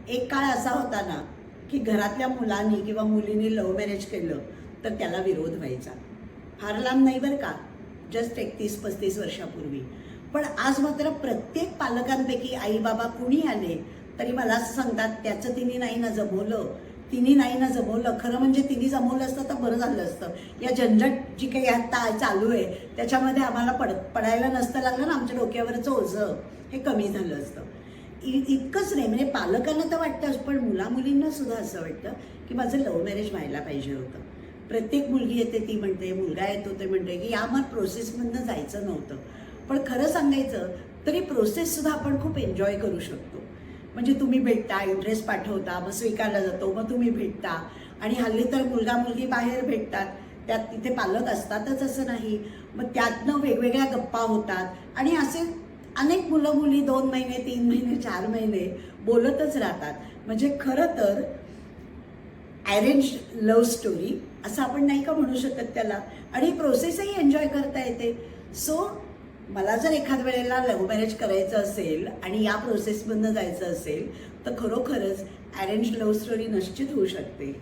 एक काळ असा होता ना की घरातल्या मुलांनी किंवा मुलींनी लव्ह मॅरेज केलं तर त्याला विरोध व्हायचा. फार लांब नाही बरं का, जस्ट 31-35 वर्षापूर्वी. पण आज मात्र प्रत्येक पालकांपैकी आई बाबा कुणी आले तरी मला असं सांगतात, त्याचं तिने नाही ना जमवलं, तिने नाही ना जमवलं. खरं म्हणजे तिने जमवलं असतं तर बरं झालं असतं. या झंझट जी काही आता चालू आहे त्याच्यामध्ये आम्हाला पडायला नसतं लागलं ना, आमच्या डोक्यावरचं ओझं हे कमी झालं असतं. इतकंच नाही, म्हणजे पालकांना तर वाटतंच, पण मुलामुलींना सुद्धा असं वाटतं की माझं लव्ह मॅरेज व्हायला पाहिजे होतं. प्रत्येक मुलगी येते ती म्हणते, मुलगा येतो ते म्हणते की या मग प्रोसेसमधनं जायचं नव्हतं. पण खरं सांगायचं तरी प्रोसेससुद्धा आपण खूप एन्जॉय करू शकतो. म्हणजे तुम्ही भेटता, इंटरेस्ट पाठवता, मग स्वीकारला जातो, मग तुम्ही भेटता. आणि हल्ली तर मुलगा मुलगी बाहेर भेटतात, त्यात तिथे पालक असतातच असं नाही. मग त्यातनं वेगवेगळ्या गप्पा होतात आणि असे अनेक मुलं मुली 2 महिने 3 महिने 4 महिने बोलतच राहतात. म्हणजे खरं तर अरेंज लव्ह स्टोरी असं आपण नाही का म्हणू शकत त्याला. आणि प्रोसेसही एन्जॉय करता येते. सो मला जर एखाद वेळेला लव्ह मॅरेज करायचं असेल आणि या प्रोसेसमधनं जायचं असेल तर खरोखरच अरेंज लव्ह स्टोरी निश्चित होऊ शकते.